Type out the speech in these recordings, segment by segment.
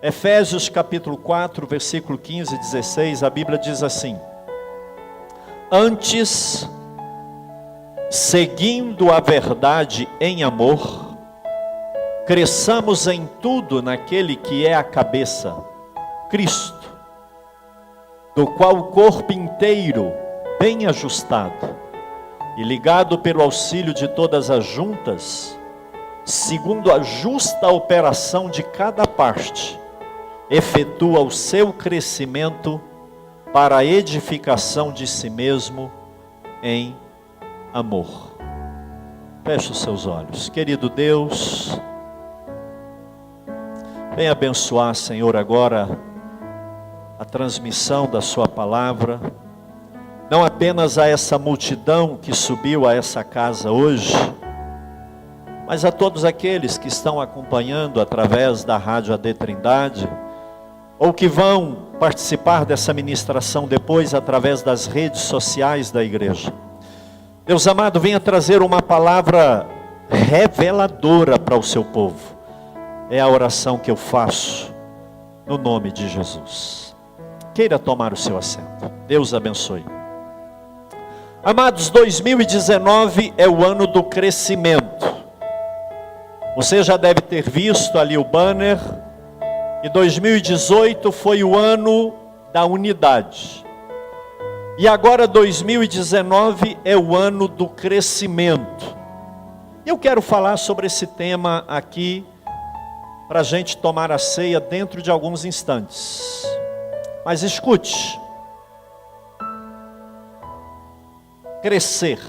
Efésios capítulo 4, versículo 15 e 16, a Bíblia diz assim: antes, seguindo a verdade em amor, cresçamos em tudo naquele que é a cabeça, Cristo, do qual o corpo inteiro, bem ajustado e ligado pelo auxílio de todas as juntas, segundo a justa operação de cada parte, efetua o seu crescimento para a edificação de si mesmo em amor. Feche os seus olhos. Querido Deus, vem abençoar, Senhor, agora a transmissão da sua palavra, não apenas a essa multidão que subiu a essa casa hoje, mas a todos aqueles que estão acompanhando através da Rádio AD Trindade, ou que vão participar dessa ministração depois através das redes sociais da igreja. Deus amado, venha trazer uma palavra reveladora para o seu povo. É a oração que eu faço no nome de Jesus. Queira tomar o seu assento. Deus abençoe. Amados, 2019 é o ano do crescimento. Você já deve ter visto ali o banner. E 2018 foi o ano da unidade. E agora 2019 é o ano do crescimento. Eu quero falar sobre esse tema aqui, para a gente tomar a ceia dentro de alguns instantes. Mas escute. Crescer.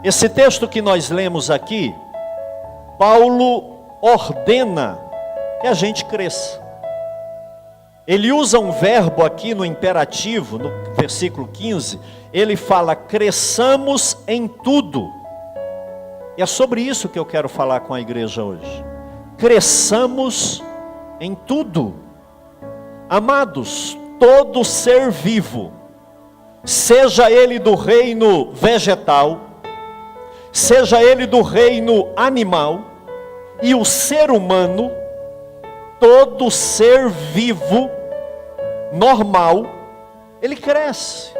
Esse texto que nós lemos aqui, Paulo ordena que a gente cresça. Ele usa um verbo aqui no imperativo, no versículo 15, ele fala: cresçamos em tudo. E é sobre isso que eu quero falar com a igreja hoje. Cresçamos em tudo. Amados, todo ser vivo, seja ele do reino vegetal, seja ele do reino animal, e o ser humano, todo ser vivo, normal, ele cresce.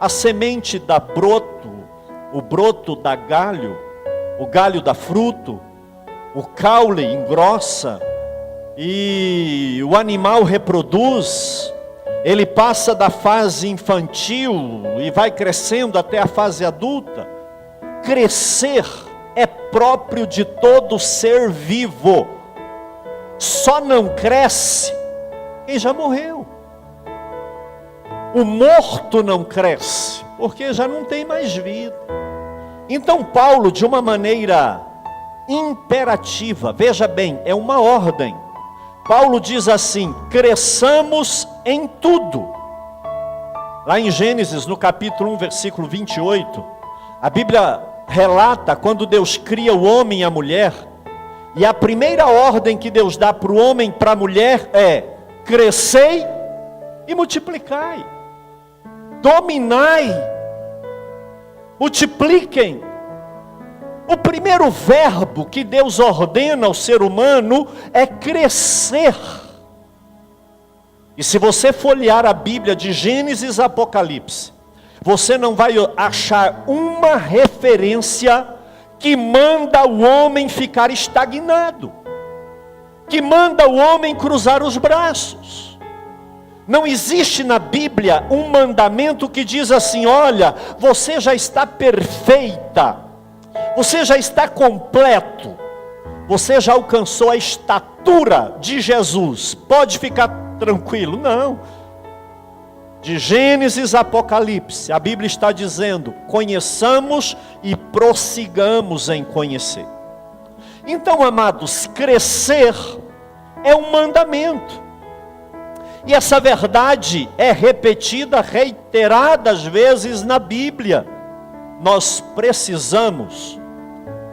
A semente dá broto, o broto dá galho, o galho dá fruto, o caule engrossa, e o animal reproduz. Ele passa da fase infantil e vai crescendo até a fase adulta. Crescer é próprio de todo ser vivo. Só não cresce quem já morreu. O morto não cresce, porque já não tem mais vida. Então Paulo, de uma maneira imperativa, veja bem, é uma ordem. Paulo diz assim: cresçamos em tudo. Lá em Gênesis, no capítulo 1, versículo 28, a Bíblia relata quando Deus cria o homem e a mulher, e a primeira ordem que Deus dá para o homem e para a mulher é: crescei e multiplicai, dominai, multipliquem. O primeiro verbo que Deus ordena ao ser humano é crescer. E se você folhear a Bíblia de Gênesis a Apocalipse, você não vai achar uma referência que manda o homem ficar estagnado, que manda o homem cruzar os braços. Não existe na Bíblia um mandamento que diz assim: olha, você já está perfeita, você já está completo, você já alcançou a estatura de Jesus, pode ficar tranquilo. Não. De Gênesis a Apocalipse, a Bíblia está dizendo: conheçamos e prossigamos em conhecer. Então, amados, crescer é um mandamento. E essa verdade é repetida reiteradas vezes na Bíblia. Nós precisamos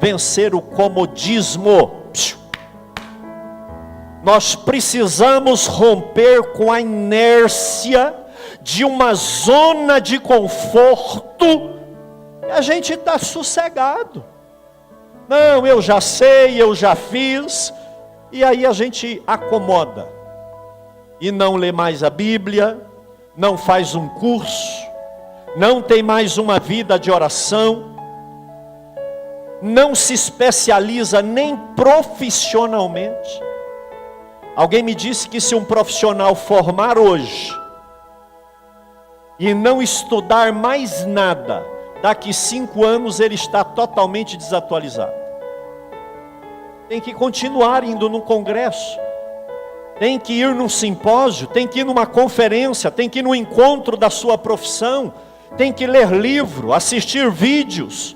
vencer o comodismo. Nós precisamos romper com a inércia de uma zona de conforto. E a gente está sossegado. Não, eu já sei, eu já fiz. E aí a gente acomoda. E não lê mais a Bíblia, não faz um curso, não tem mais uma vida de oração, não se especializa nem profissionalmente. Alguém me disse que se um profissional formar hoje e não estudar mais nada, daqui 5 anos ele está totalmente desatualizado. Tem que continuar indo no congresso, tem que ir num simpósio, tem que ir numa conferência, tem que ir no encontro da sua profissão, tem que ler livro, assistir vídeos.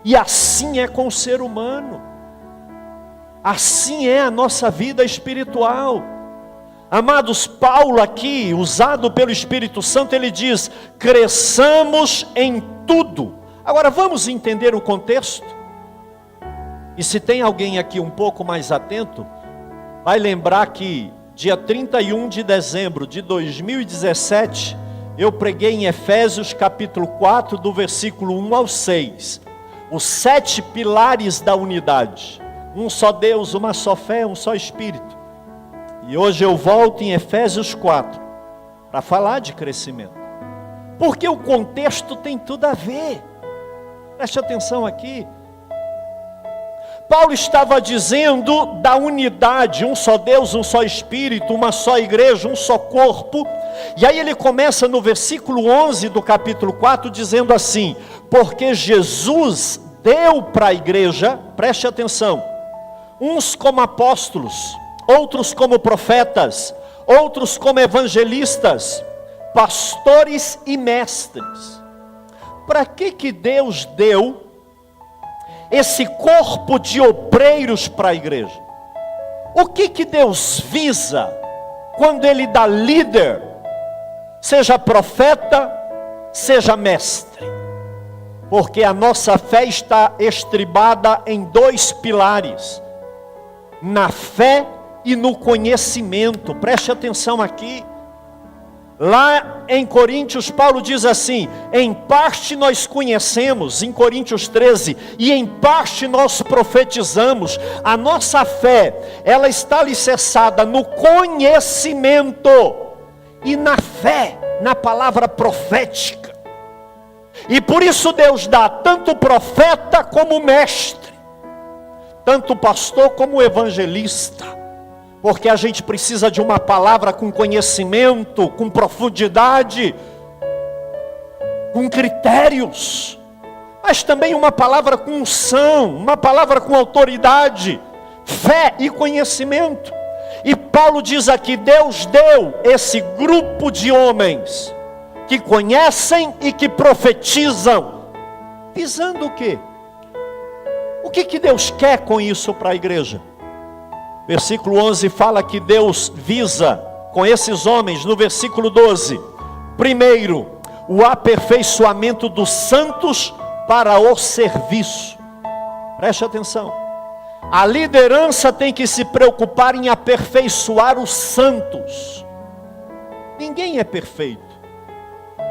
E assim é com o ser humano, assim é a nossa vida espiritual. Amados, Paulo aqui, usado pelo Espírito Santo, ele diz: cresçamos em tudo. Agora vamos entender o contexto. E se tem alguém aqui um pouco mais atento, vai lembrar que dia 31 de dezembro de 2017, eu preguei em Efésios capítulo 4, do versículo 1 ao 6. Os 7 pilares da unidade. Um só Deus, uma só fé, um só Espírito. E hoje eu volto em Efésios 4, para falar de crescimento. Porque o contexto tem tudo a ver. Preste atenção aqui. Paulo estava dizendo da unidade, um só Deus, um só Espírito, uma só igreja, um só corpo. E aí ele começa no versículo 11 do capítulo 4, dizendo assim: porque Jesus deu para a igreja, preste atenção, uns como apóstolos, outros como profetas, outros como evangelistas, pastores e mestres. Para que Deus deu esse corpo de obreiros para a igreja? O que Deus visa quando Ele dá líder, seja profeta, seja mestre? Porque a nossa fé está estribada em 2 pilares: na fé e no conhecimento. Preste atenção aqui. Lá em Coríntios, Paulo diz assim: em parte nós conhecemos, em Coríntios 13, e em parte nós profetizamos. A nossa fé, ela está alicerçada no conhecimento e na fé, na palavra profética. E por isso Deus dá tanto profeta como mestre, tanto pastor como evangelista. Porque a gente precisa de uma palavra com conhecimento, com profundidade, com critérios, mas também uma palavra com unção, uma palavra com autoridade, fé e conhecimento. E Paulo diz aqui: Deus deu esse grupo de homens que conhecem e que profetizam, visando o quê? O que Deus quer com isso para a igreja? Versículo 11 fala que Deus visa com esses homens, no versículo 12, primeiro, o aperfeiçoamento dos santos para o serviço. Preste atenção. A liderança tem que se preocupar em aperfeiçoar os santos. Ninguém é perfeito,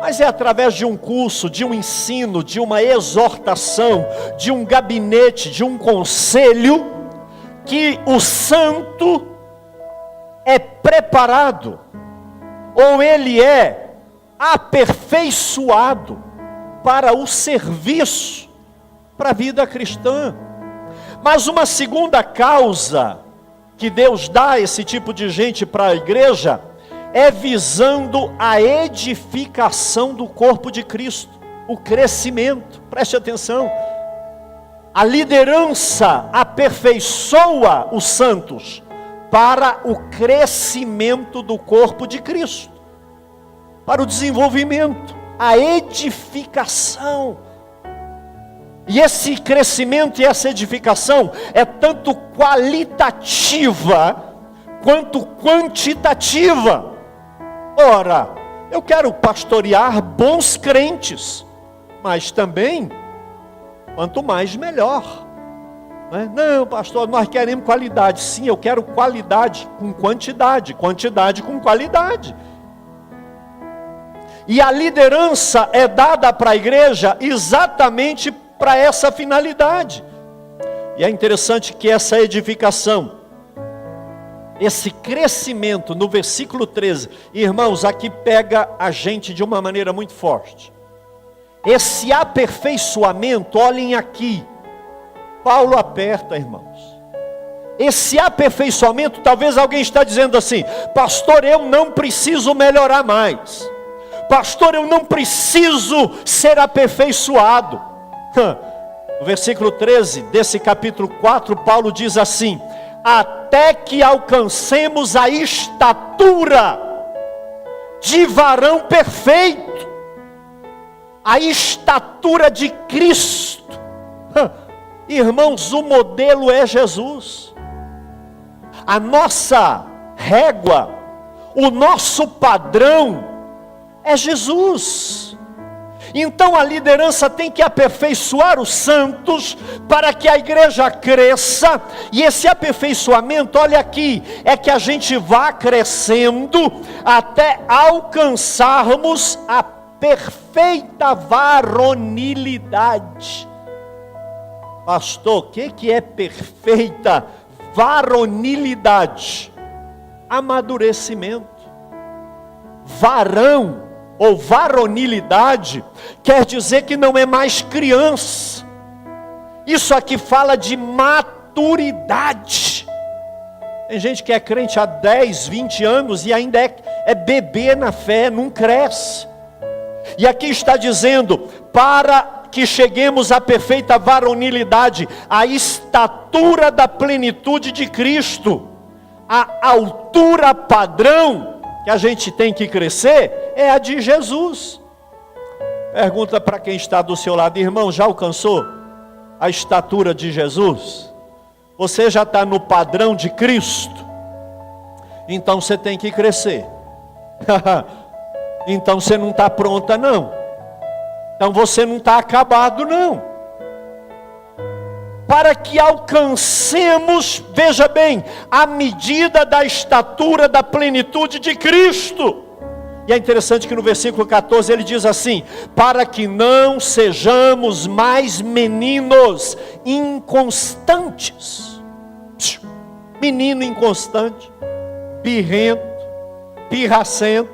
mas é através de um curso, de um ensino, de uma exortação, de um gabinete, de um conselho, que o santo é preparado, ou ele é aperfeiçoado para o serviço, para a vida cristã. Mas uma segunda causa que Deus dá esse tipo de gente para a igreja é visando a edificação do corpo de Cristo, o crescimento. Preste atenção. A liderança aperfeiçoa os santos para o crescimento do corpo de Cristo, para o desenvolvimento, a edificação. E esse crescimento e essa edificação é tanto qualitativa quanto quantitativa. Ora, eu quero pastorear bons crentes, mas também, quanto mais melhor. Não, pastor, nós queremos qualidade. Sim, eu quero qualidade com quantidade, quantidade com qualidade. E a liderança é dada para a igreja exatamente para essa finalidade. E é interessante que essa edificação, esse crescimento no versículo 13, irmãos, aqui pega a gente de uma maneira muito forte. Esse aperfeiçoamento, olhem aqui, Paulo aperta, irmãos. Esse aperfeiçoamento, talvez alguém está dizendo assim: pastor, eu não preciso melhorar mais. Pastor, eu não preciso ser aperfeiçoado. No versículo 13 desse capítulo 4, Paulo diz assim: até que alcancemos a estatura de varão perfeito, a estatura de Cristo. Irmãos, o modelo é Jesus. A nossa régua, o nosso padrão é Jesus. Então a liderança tem que aperfeiçoar os santos para que a igreja cresça. E esse aperfeiçoamento, olha aqui, é que a gente vá crescendo até alcançarmos a perfeita varonilidade. Pastor, o que é perfeita varonilidade? Amadurecimento. Varão ou varonilidade quer dizer que não é mais criança. Isso aqui fala de maturidade. Tem gente que é crente há 10, 20 anos e ainda é bebê na fé, não cresce. E aqui está dizendo, para que cheguemos à perfeita varonilidade, a estatura da plenitude de Cristo, a altura padrão que a gente tem que crescer é a de Jesus. Pergunta para quem está do seu lado: irmão, já alcançou a estatura de Jesus? Você já está no padrão de Cristo? Então você tem que crescer. Então você não está pronta não. Então você não está acabado não. Para que alcancemos, veja bem, a medida da estatura da plenitude de Cristo. E é interessante que no versículo 14 ele diz assim: para que não sejamos mais meninos inconstantes. Menino inconstante, birrento, pirracento.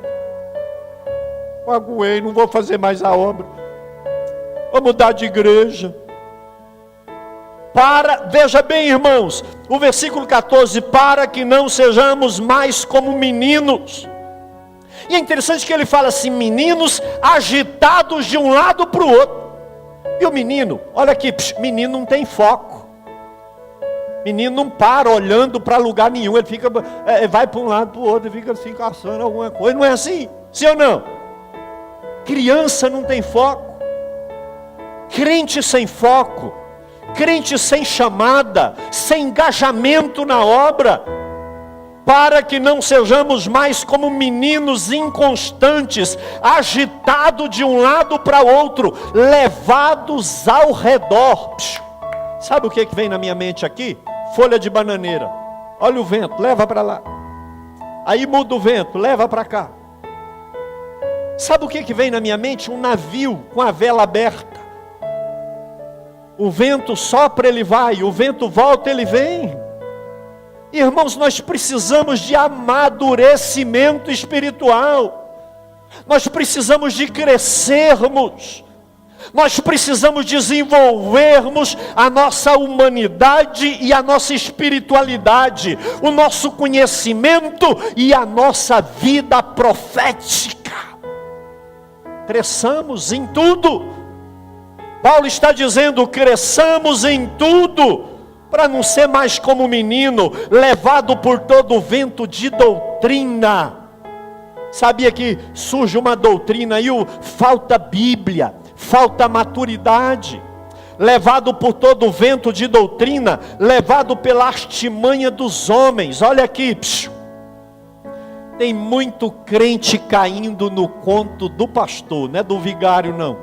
Aguei, não vou fazer mais a obra, vou mudar de igreja. Veja bem, irmãos, o versículo 14, para que não sejamos mais como meninos. E é interessante que ele fala assim: meninos agitados de um lado para o outro. E o menino, olha aqui, menino não tem foco. Menino não para olhando para lugar nenhum. Ele fica, vai para um lado para o outro, ele fica assim caçando alguma coisa. Não é assim? Sim ou não? Criança não tem foco. Crente sem foco, crente sem chamada, sem engajamento na obra. Para que não sejamos mais como meninos inconstantes, agitados de um lado para outro, levados ao redor. Sabe o que vem na minha mente aqui? Folha de bananeira. Olha o vento, leva para lá. Aí muda o vento, leva para cá. Sabe o que vem na minha mente? Um navio com a vela aberta. O vento sopra, ele vai. O vento volta, ele vem. Irmãos, nós precisamos de amadurecimento espiritual. Nós precisamos de crescermos. Nós precisamos desenvolvermos a nossa humanidade e a nossa espiritualidade, o nosso conhecimento e a nossa vida profética. Cresçamos em tudo. Paulo está dizendo: cresçamos em tudo, para não ser mais como menino, levado por todo o vento de doutrina. Sabia que surge uma doutrina e falta Bíblia, falta maturidade, levado por todo o vento de doutrina, levado pela artimanha dos homens. Olha aqui, tem muito crente caindo no conto do pastor, não é do vigário não,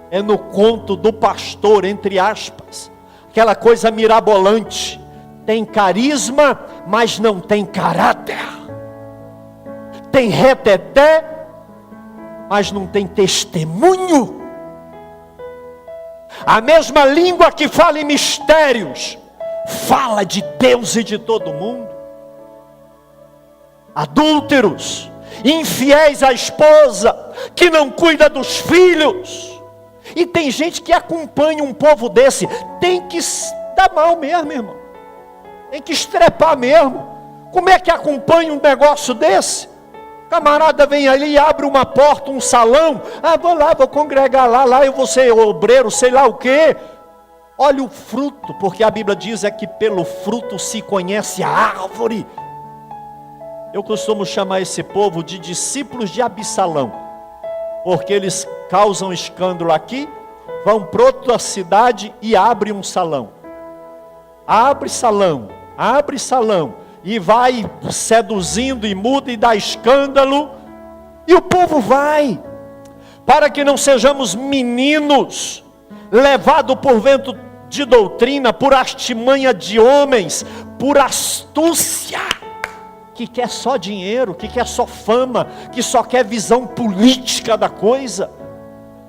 é no conto do pastor, entre aspas, aquela coisa mirabolante. Tem carisma, mas não tem caráter. Tem reteté, mas não tem testemunho. A mesma língua que fala em mistérios, fala de Deus e de todo mundo. adúlteros, infiéis à esposa, que não cuida dos filhos. E tem gente que acompanha um povo desse, tem que dar mal mesmo, irmão. Tem que estrepar mesmo. Como é que acompanha um negócio desse? Camarada vem ali e abre uma porta, um salão. Vou lá, vou congregar lá eu vou ser obreiro, sei lá o quê. Olha o fruto, porque a Bíblia diz que pelo fruto se conhece a árvore. Eu costumo chamar esse povo de discípulos de Absalão, porque eles causam escândalo aqui, vão para outra cidade e abrem um salão. Abre salão, e vai seduzindo e muda e dá escândalo, e o povo vai, para que não sejamos meninos, levados por vento de doutrina, por artimanha de homens, por astúcia, que quer só dinheiro, que quer só fama, que só quer visão política da coisa.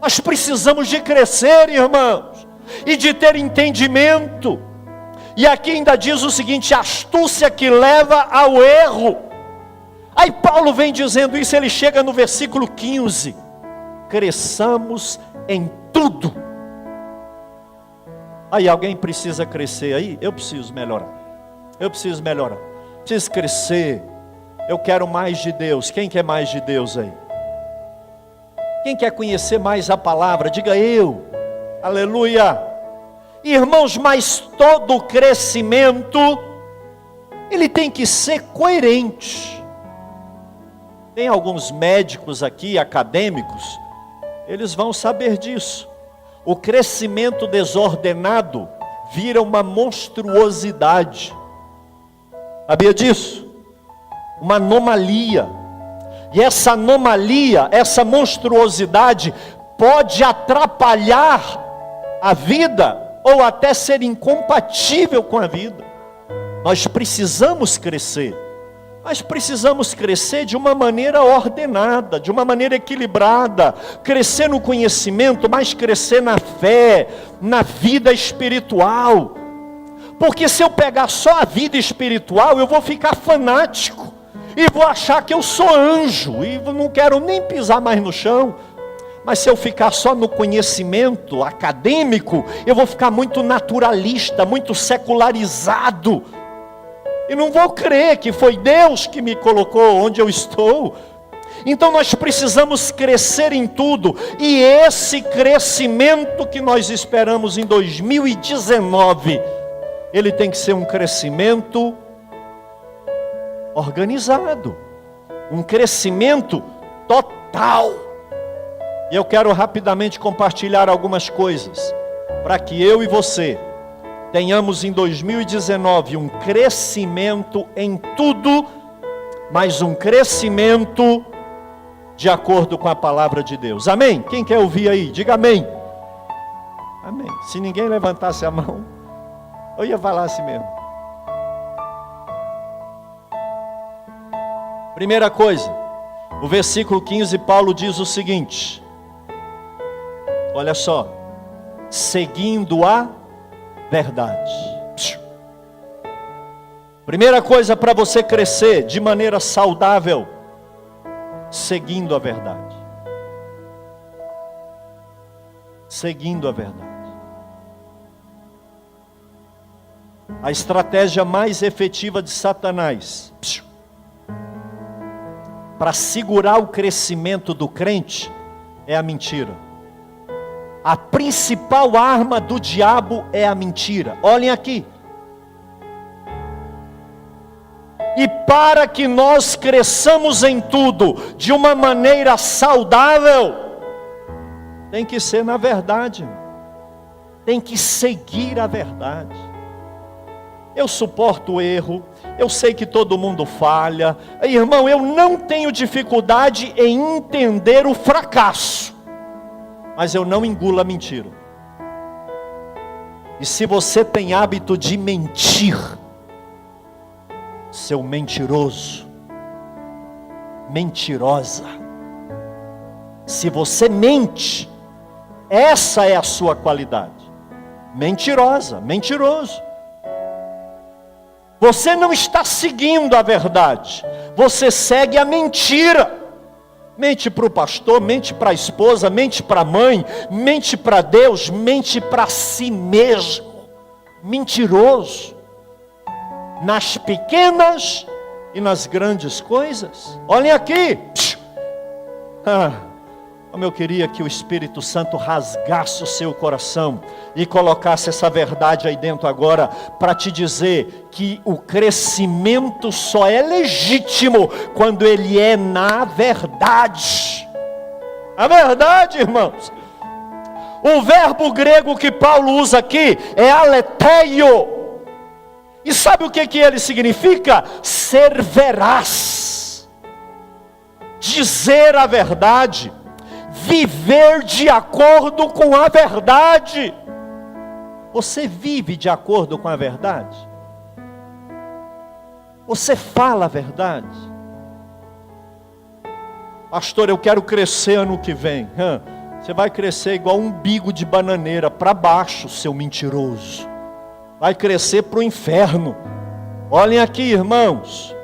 Nós precisamos de crescer, irmãos, e de ter entendimento. E aqui ainda diz o seguinte: astúcia que leva ao erro. Aí Paulo vem dizendo isso, ele chega no versículo 15: cresçamos em tudo. Aí alguém precisa crescer aí? Eu preciso melhorar. Preciso crescer. Eu quero mais de Deus. Quem quer mais de Deus aí? Quem quer conhecer mais a palavra? Diga eu. Aleluia. Irmãos, mas todo crescimento, ele tem que ser coerente. Tem alguns médicos aqui, acadêmicos, eles vão saber disso. O crescimento desordenado vira uma monstruosidade. Sabia disso? Uma anomalia. E essa anomalia, essa monstruosidade, pode atrapalhar a vida, ou até ser incompatível com a vida. Nós precisamos crescer. Mas precisamos crescer de uma maneira ordenada, de uma maneira equilibrada. Crescer no conhecimento, mas crescer na fé, na vida espiritual. Porque se eu pegar só a vida espiritual, eu vou ficar fanático. E vou achar que eu sou anjo. E não quero nem pisar mais no chão. Mas se eu ficar só no conhecimento acadêmico, eu vou ficar muito naturalista, muito secularizado. E não vou crer que foi Deus que me colocou onde eu estou. Então nós precisamos crescer em tudo. E esse crescimento que nós esperamos em 2019, ele tem que ser um crescimento organizado. Um crescimento total. E eu quero rapidamente compartilhar algumas coisas, para que eu e você tenhamos em 2019 um crescimento em tudo, mas um crescimento de acordo com a palavra de Deus. Amém? Quem quer ouvir aí? Diga amém. Amém. Se ninguém levantasse a mão, eu ia falar assim mesmo. Primeira coisa, o versículo 15, Paulo diz o seguinte: olha só, seguindo a verdade. Primeira coisa para você crescer de maneira saudável, seguindo a verdade. Seguindo a verdade. A estratégia mais efetiva de Satanás para segurar o crescimento do crente é a mentira. A principal arma do diabo é a mentira. Olhem aqui. E para que nós cresçamos em tudo de uma maneira saudável, tem que ser na verdade. Tem que seguir a verdade. Eu suporto o erro. Eu sei que todo mundo falha. Irmão, eu não tenho dificuldade em entender o fracasso. Mas eu não engulo a mentira. E se você tem hábito de mentir, seu mentiroso, mentirosa, se você mente, essa é a sua qualidade. Mentirosa, mentiroso. Você não está seguindo a verdade, você segue a mentira. Mente para o pastor, mente para a esposa, mente para a mãe, mente para Deus, mente para si mesmo. Mentiroso. Nas pequenas e nas grandes coisas. Olhem aqui. Como eu queria que o Espírito Santo rasgasse o seu coração e colocasse essa verdade aí dentro agora, para te dizer que o crescimento só é legítimo quando ele é na verdade. A verdade, irmãos. O verbo grego que Paulo usa aqui é aletheio. E sabe o que ele significa? Ser veraz. Dizer a verdade. Viver de acordo com a verdade. Você vive de acordo com a verdade? Você fala a verdade? Pastor, eu quero crescer ano que vem. Você vai crescer igual um umbigo de bananeira para baixo, seu mentiroso. Vai crescer para o inferno. Olhem aqui, irmãos.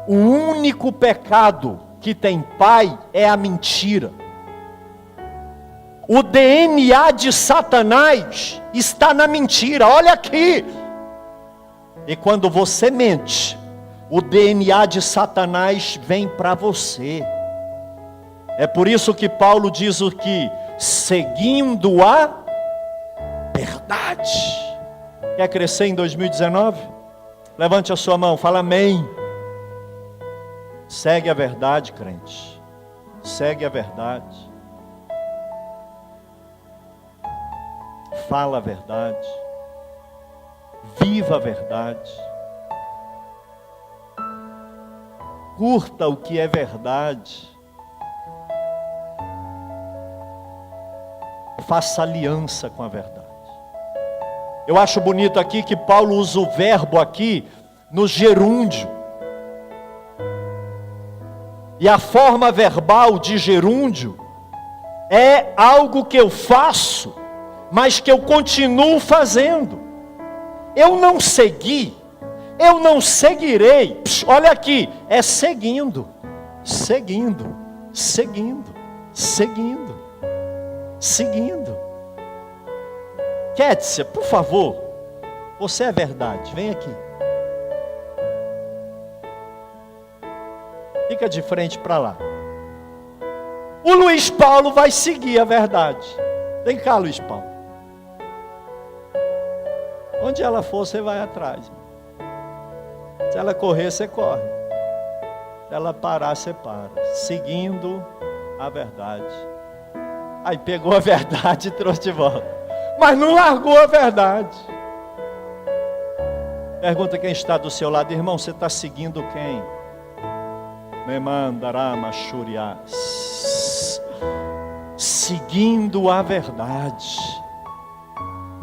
O único pecado que tem pai é a mentira. O DNA de Satanás está na mentira. Olha aqui. E quando você mente, o DNA de Satanás vem para você. É por isso que Paulo diz o que? Seguindo a verdade. Quer crescer em 2019? Levante a sua mão, fala amém. Segue a verdade, crente. Segue a verdade. Fala a verdade. Viva a verdade. Curta o que é verdade. Faça aliança com a verdade. Eu acho bonito aqui que Paulo usa o verbo aqui no gerúndio. E a forma verbal de gerúndio é algo que eu faço, mas que eu continuo fazendo. Eu não segui, eu não seguirei. Olha aqui, é seguindo, seguindo, seguindo, seguindo, seguindo. Kétia, por favor, você é verdade, vem aqui. Fica de frente para lá. O Luiz Paulo vai seguir a verdade. Vem cá, Luiz Paulo. Onde ela for, você vai atrás. Se ela correr, você corre. Se ela parar, você para. Seguindo a verdade. Aí pegou a verdade e trouxe de volta. Mas não largou a verdade. Pergunta quem está do seu lado. Irmão, você está seguindo quem? Me mandará machurias. Seguindo a verdade.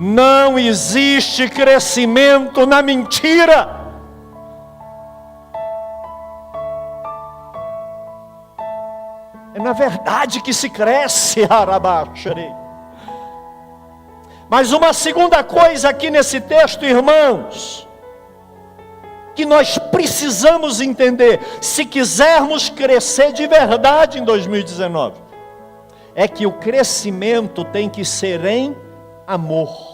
Não existe crescimento na mentira. É na verdade que se cresce, Arabaxerei. Mas uma segunda coisa aqui nesse texto, irmãos, que nós precisamos entender, se quisermos crescer de verdade em 2019, é que o crescimento tem que ser em amor.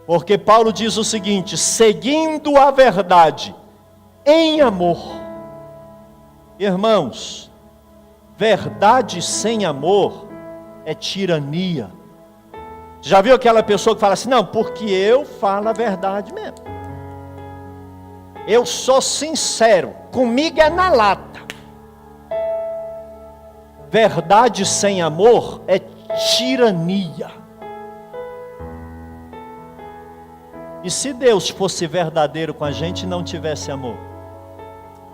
Porque Paulo diz o seguinte: seguindo a verdade em amor. Irmãos, verdade sem amor é tirania. Já viu aquela pessoa que fala assim: não, porque eu falo a verdade mesmo, eu sou sincero, comigo é na lata. Verdade sem amor é tirania. E se Deus fosse verdadeiro com a gente e não tivesse amor?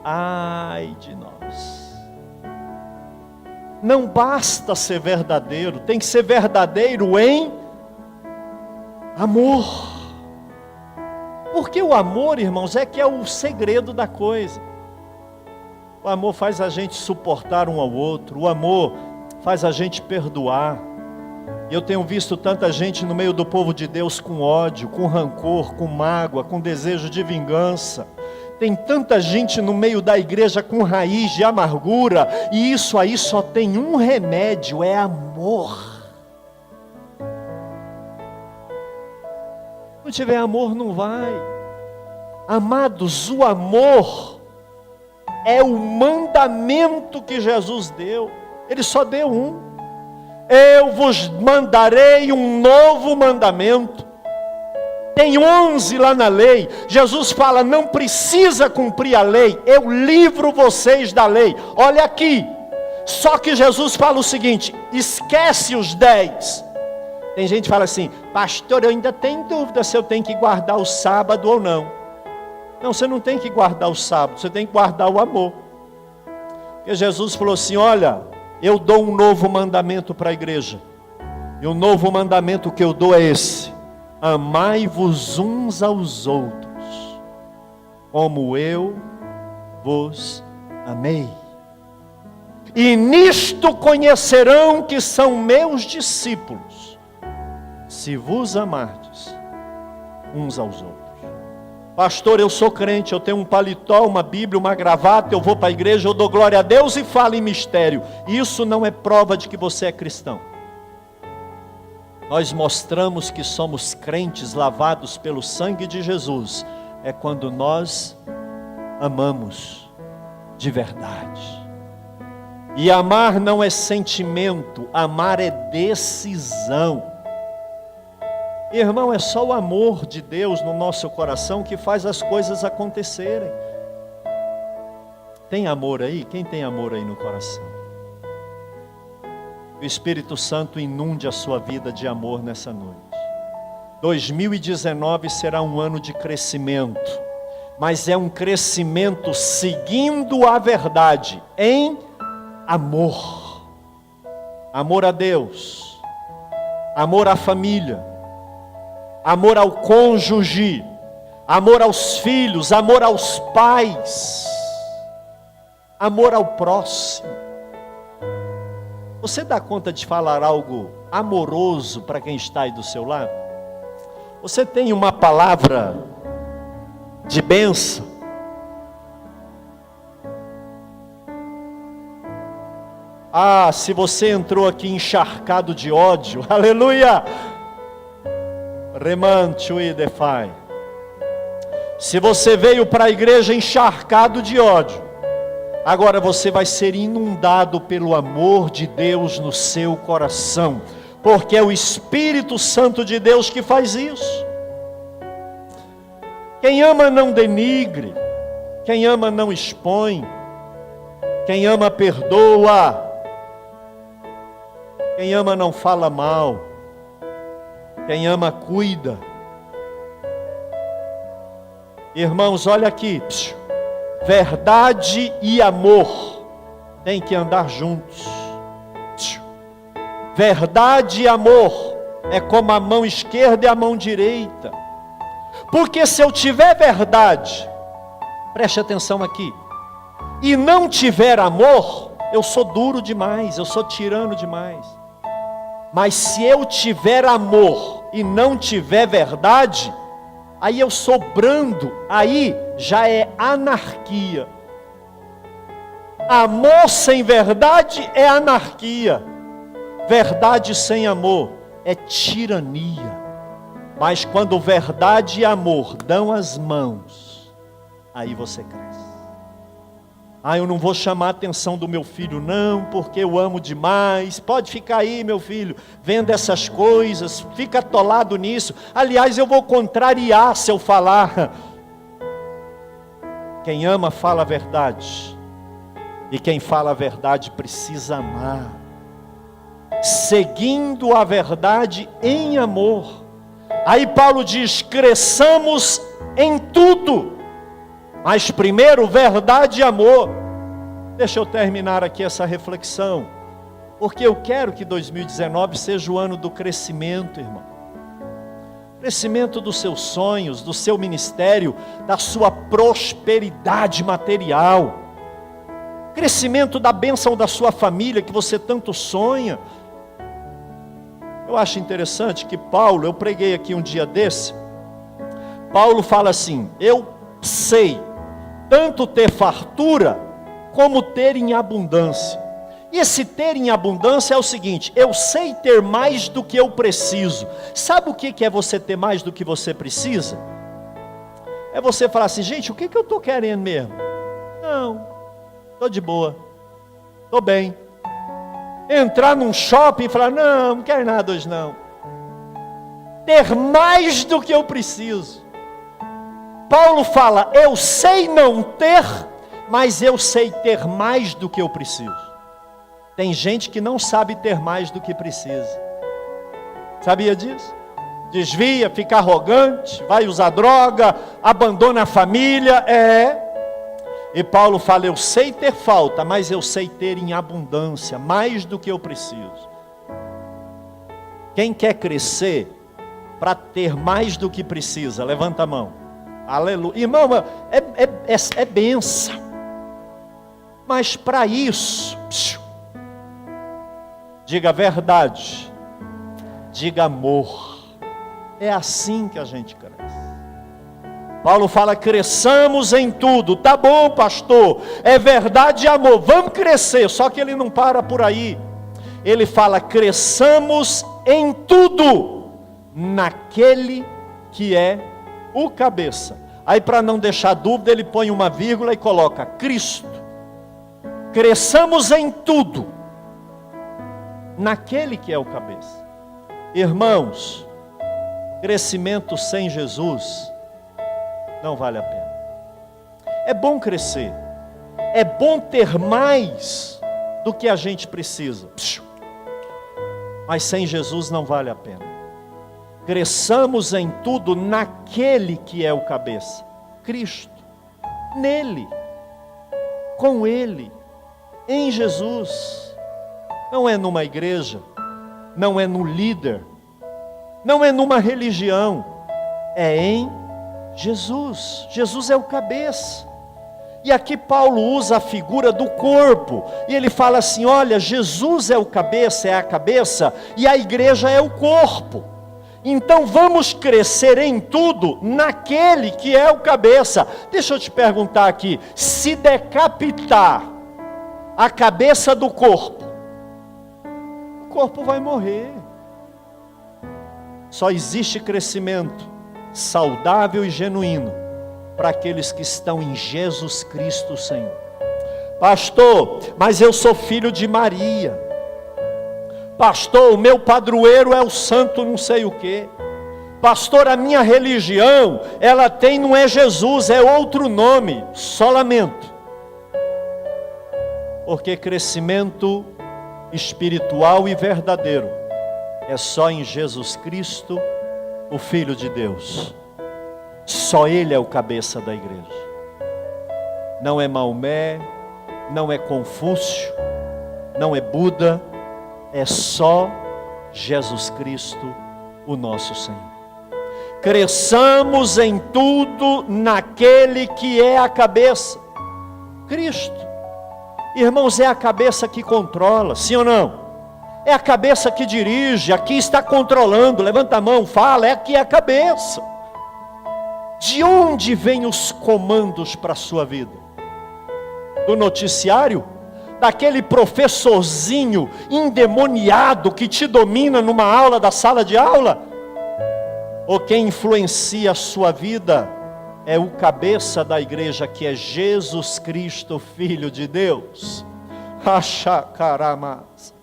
Ai de nós. Não basta ser verdadeiro, tem que ser verdadeiro em amor. Porque o amor, irmãos, é que é o segredo da coisa. O amor faz a gente suportar um ao outro. O amor faz a gente perdoar. E eu tenho visto tanta gente no meio do povo de Deus com ódio, com rancor, com mágoa, com desejo de vingança. Tem tanta gente no meio da igreja com raiz de amargura. E isso aí só tem um remédio, é amor. Se não tiver amor, não vai. Amados, o amor é o mandamento que Jesus deu. Ele só deu um. Eu vos mandarei um novo mandamento. Tem 11 lá na lei. Jesus fala, não precisa cumprir a lei. Eu livro vocês da lei. Olha aqui. Só que Jesus fala o seguinte, esquece os 10. Tem gente que fala assim, pastor, eu ainda tenho dúvida se eu tenho que guardar o sábado ou não. Não, você não tem que guardar o sábado, você tem que guardar o amor. Porque Jesus falou assim, olha, eu dou um novo mandamento para a igreja. E o novo mandamento que eu dou é esse. Amai-vos uns aos outros, como eu vos amei. E nisto conhecerão que são meus discípulos, se vos amardes uns aos outros. Pastor, eu sou crente, eu tenho um paletó, uma Bíblia, uma gravata, eu vou para a igreja, eu dou glória a Deus e falo em mistério. Isso não é prova de que você é cristão. Nós mostramos que somos crentes lavados pelo sangue de Jesus, é quando nós amamos de verdade. E amar não é sentimento, amar é decisão. Irmão, é só o amor de Deus no nosso coração que faz as coisas acontecerem. Tem amor aí? Quem tem amor aí no coração? O Espírito Santo inunde a sua vida de amor nessa noite. 2019 será um ano de crescimento, mas é um crescimento seguindo a verdade, em amor. Amor a Deus, amor à família, amor ao cônjuge, amor aos filhos, amor aos pais, amor ao próximo. Você dá conta de falar algo amoroso para quem está aí do seu lado? Você tem uma palavra de bênção? Ah, se você entrou aqui encharcado de ódio, aleluia! Remante defai. Se você veio para a igreja encharcado de ódio, agora você vai ser inundado pelo amor de Deus no seu coração, porque é o Espírito Santo de Deus que faz isso. Quem ama não denigre, quem ama não expõe, quem ama perdoa, quem ama não fala mal, quem ama cuida. Irmãos, olha aqui, verdade e amor tem que andar juntos. Verdade e amor é como a mão esquerda e a mão direita. Porque se eu tiver verdade, preste atenção aqui, e não tiver amor, eu sou duro demais, eu sou tirano demais. Mas se eu tiver amor e não tiver verdade, aí eu sou brando, aí já é anarquia. Amor sem verdade é anarquia. Verdade sem amor é tirania. Mas quando verdade e amor dão as mãos, aí você cresce. Ah, eu não vou chamar a atenção do meu filho não, porque eu amo demais. Pode ficar aí, meu filho, vendo essas coisas, fica atolado nisso. Aliás, eu vou contrariar se eu falar. Quem ama fala a verdade, e quem fala a verdade precisa amar, seguindo a verdade em amor. Aí Paulo diz, cresçamos em tudo, mas primeiro verdade e amor. Deixa eu terminar aqui essa reflexão, porque eu quero que 2019 seja o ano do crescimento, irmão. Crescimento dos seus sonhos, do seu ministério, da sua prosperidade material. Crescimento da bênção da sua família que você tanto sonha. Eu acho interessante que Paulo, eu preguei aqui um dia desse, Paulo fala assim: eu sei tanto ter fartura, como ter em abundância. E esse ter em abundância é o seguinte: eu sei ter mais do que eu preciso. Sabe o que é você ter mais do que você precisa? É você falar assim: gente, o que eu estou querendo mesmo? Não, estou de boa, estou bem. Entrar num shopping e falar: não quero nada hoje não. Ter mais do que eu preciso. Paulo fala: eu sei não ter, mas eu sei ter mais do que eu preciso. Tem gente que não sabe ter mais do que precisa. Sabia disso? Desvia, fica arrogante, vai usar droga, abandona a família, E Paulo fala: eu sei ter falta, mas eu sei ter em abundância, mais do que eu preciso. Quem quer crescer para ter mais do que precisa, levanta a mão. Aleluia. Irmão, é benção. Mas para isso, diga a verdade, diga amor. É assim que a gente cresce. Paulo fala: cresçamos em tudo. Tá bom, pastor, é verdade e amor, vamos crescer. Só que ele não para por aí. Ele fala: cresçamos em tudo naquele que é o cabeça. Aí, para não deixar dúvida, ele põe uma vírgula e coloca Cristo. Cresçamos em tudo naquele que é o cabeça. Irmãos, crescimento sem Jesus não vale a pena. É bom crescer, é bom ter mais do que a gente precisa, mas sem Jesus não vale a pena. Cresçamos em tudo naquele que é o cabeça, Cristo, nele, com ele, em Jesus. Não é numa igreja, não é no líder, não é numa religião, é em Jesus. Jesus é o cabeça. E aqui Paulo usa a figura do corpo, e ele fala assim: olha, Jesus é o cabeça, é a cabeça, e a igreja é o corpo. Então vamos crescer em tudo naquele que é o cabeça. Deixa eu te perguntar aqui: se decapitar a cabeça do corpo, o corpo vai morrer. Só existe crescimento saudável e genuíno para aqueles que estão em Jesus Cristo, Senhor. Pastor, mas eu sou filho de Maria. Pastor, o meu padroeiro é o santo não sei o quê. Pastor, a minha religião, ela tem, não é Jesus, é outro nome. Só lamento. Porque crescimento espiritual e verdadeiro é só em Jesus Cristo, o Filho de Deus. Só Ele é o cabeça da igreja. Não é Maomé, não é Confúcio, não é Buda, é só Jesus Cristo, o nosso Senhor. Cresçamos em tudo naquele que é a cabeça, Cristo. Irmãos, é a cabeça que controla, sim ou não? É a cabeça que dirige, aqui está controlando. Levanta a mão, fala, é aqui a cabeça. De onde vêm os comandos para a sua vida? Do noticiário? Daquele professorzinho endemoniado que te domina numa aula da sala de aula? Ou quem influencia a sua vida é o cabeça da igreja, que é Jesus Cristo, Filho de Deus? Achacaramas.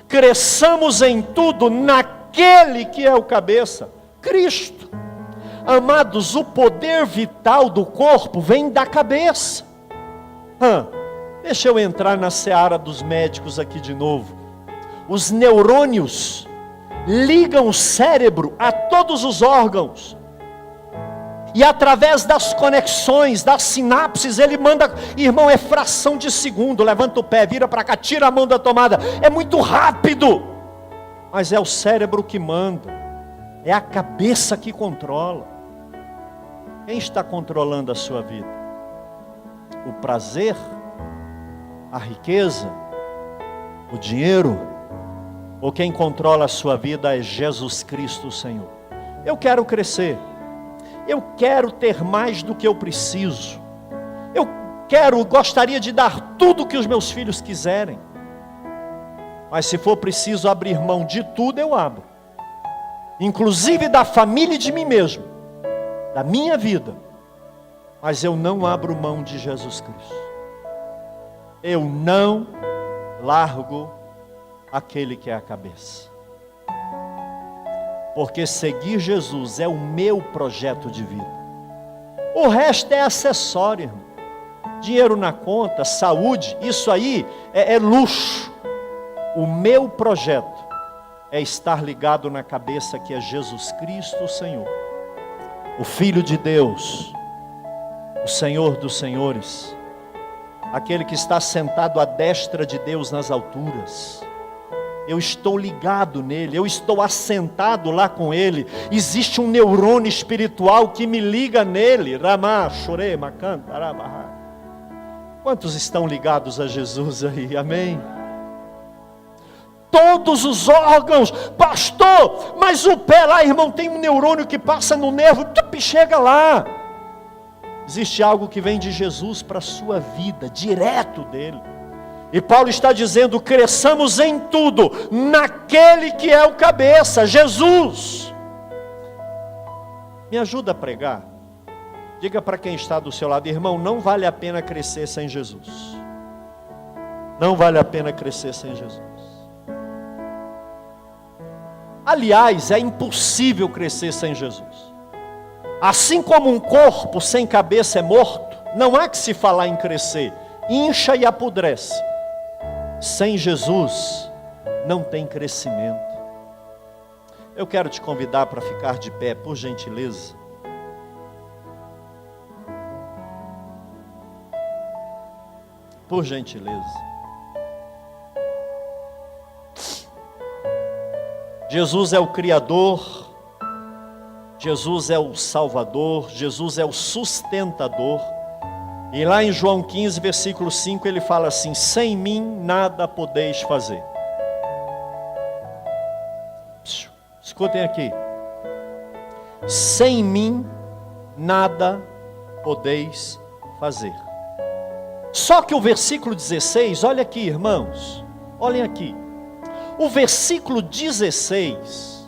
Cresçamos em tudo naquele que é o cabeça, Cristo. Amados, o poder vital do corpo vem da cabeça. Deixa eu entrar na seara dos médicos aqui de novo. Os neurônios ligam o cérebro a todos os órgãos. E através das conexões, das sinapses, ele manda. Irmão, é fração de segundo. Levanta o pé, vira para cá, tira a mão da tomada. É muito rápido. Mas é o cérebro que manda. É a cabeça que controla. Quem está controlando a sua vida? O prazer? A riqueza? O dinheiro? ou quem controla a sua vida é Jesus Cristo, o Senhor. Eu quero crescer, eu quero ter mais do que eu preciso, gostaria de dar tudo que os meus filhos quiserem, mas se for preciso abrir mão de tudo, eu abro, inclusive da família e de mim mesmo, da minha vida, mas eu não abro mão de Jesus Cristo. Eu não largo aquele que é a cabeça, porque seguir Jesus é o meu projeto de vida. O resto é acessório, irmão. Dinheiro na conta, saúde, isso aí é luxo. O meu projeto é estar ligado na cabeça, que é Jesus Cristo, o Senhor, o Filho de Deus, o Senhor dos senhores, aquele que está sentado à destra de Deus nas alturas. Eu estou ligado nele, eu estou assentado lá com ele. Existe um neurônio espiritual que me liga nele. Ramá, chorei, macanta, arabará. Quantos estão ligados a Jesus aí? Amém? Todos os órgãos, pastor, mas o pé lá, irmão, tem um neurônio que passa no nervo, chega lá. Existe algo que vem de Jesus para a sua vida, direto dele. E Paulo está dizendo: cresçamos em tudo, naquele que é o cabeça, Jesus. Me ajuda a pregar. Diga para quem está do seu lado: irmão, não vale a pena crescer sem Jesus. Não vale a pena crescer sem Jesus. Aliás, é impossível crescer sem Jesus. Assim como um corpo sem cabeça é morto, não há que se falar em crescer, incha e apodrece. Sem Jesus não tem crescimento. Eu quero te convidar para ficar de pé, por gentileza. Por gentileza. Jesus é o Criador, Jesus é o Salvador, Jesus é o sustentador. E lá em João 15, versículo 5, ele fala assim: sem mim nada podeis fazer. Escutem aqui. Sem mim nada podeis fazer. Só que o versículo 16, olha aqui, irmãos, olhem aqui. O versículo 16,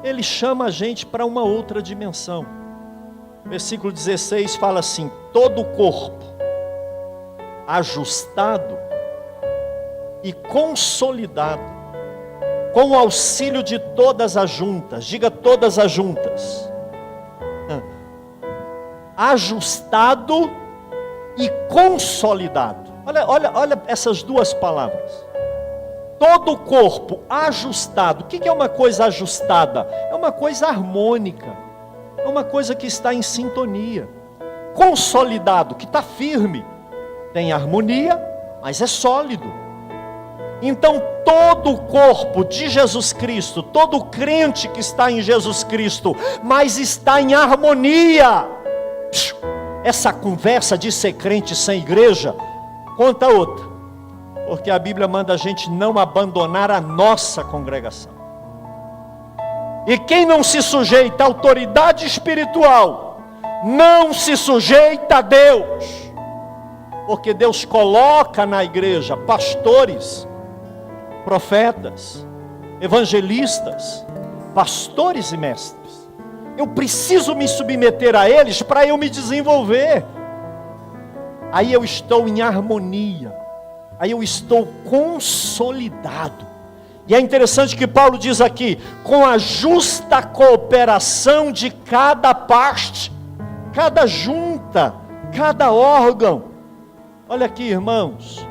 ele chama a gente para uma outra dimensão. Versículo 16 fala assim: todo o corpo ajustado e consolidado, com o auxílio de todas as juntas, diga todas as juntas, ajustado e consolidado. Olha essas duas palavras. Todo o corpo ajustado. O que é uma coisa ajustada? É uma coisa harmônica, é uma coisa que está em sintonia. Consolidado, que está firme, tem harmonia, mas é sólido. Então todo o corpo de Jesus Cristo, todo crente que está em Jesus Cristo, mas está em harmonia. Essa conversa de ser crente sem igreja, conta outra. Porque a Bíblia manda a gente não abandonar a nossa congregação. E quem não se sujeita à autoridade espiritual, não se sujeita a Deus. Porque Deus coloca na igreja pastores, profetas, evangelistas, pastores e mestres. Eu preciso me submeter a eles para eu me desenvolver. Aí eu estou em harmonia. Aí eu estou consolidado. E é interessante que Paulo diz aqui: com a justa cooperação de cada parte, cada junta, cada órgão. Olha aqui, irmãos,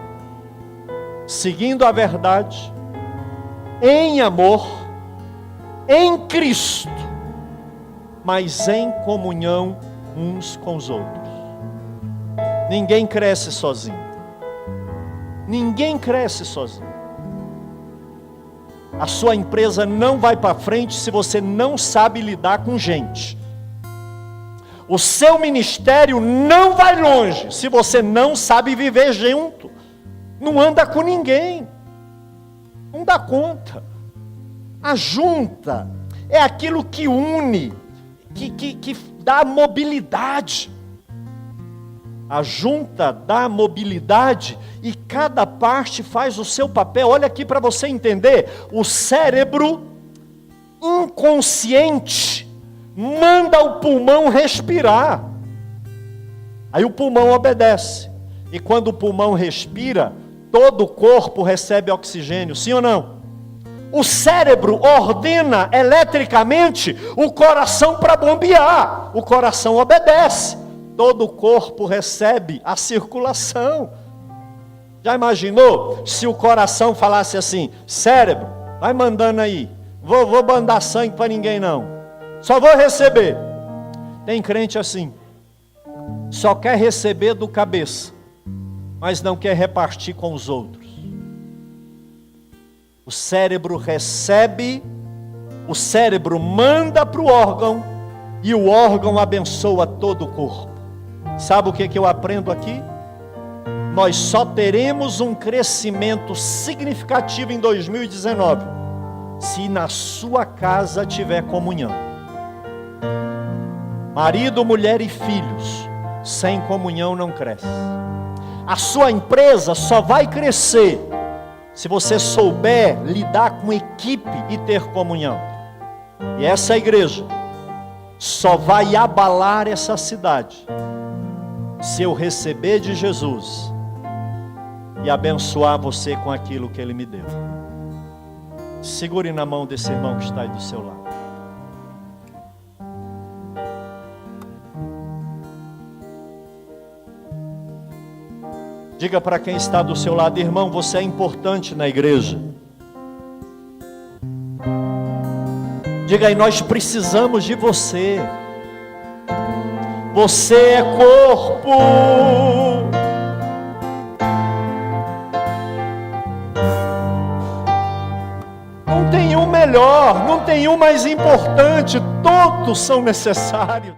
seguindo a verdade, em amor, em Cristo, mas em comunhão uns com os outros. Ninguém cresce sozinho. Ninguém cresce sozinho. A sua empresa não vai para frente se você não sabe lidar com gente. O seu ministério não vai longe se você não sabe viver junto. Não anda com ninguém. Não dá conta. A junta é aquilo que une, que dá mobilidade. A junta dá mobilidade e cada parte faz o seu papel. Olha aqui para você entender. O cérebro inconsciente manda o pulmão respirar. Aí o pulmão obedece. E quando o pulmão respira, todo o corpo recebe oxigênio, sim ou não? O cérebro ordena eletricamente o coração para bombear. O coração obedece. Todo o corpo recebe a circulação. Já imaginou se o coração falasse assim: cérebro, vai mandando aí, vou mandar sangue para ninguém não, só vou receber. Tem crente assim, só quer receber do cabeça, mas não quer repartir com os outros. O cérebro recebe, o cérebro manda para o órgão, e o órgão abençoa todo o corpo. Sabe o que eu aprendo aqui? Nós só teremos um crescimento significativo em 2019 se na sua casa tiver comunhão. Marido, mulher e filhos, sem comunhão não cresce. A sua empresa só vai crescer se você souber lidar com equipe e ter comunhão. E essa igreja só vai abalar essa cidade se eu receber de Jesus e abençoar você com aquilo que Ele me deu. Segure na mão desse irmão que está aí do seu lado. Diga para quem está do seu lado: irmão, você é importante na igreja. Diga aí: nós precisamos de você. Você é corpo. Não tem um melhor, não tem um mais importante, todos são necessários.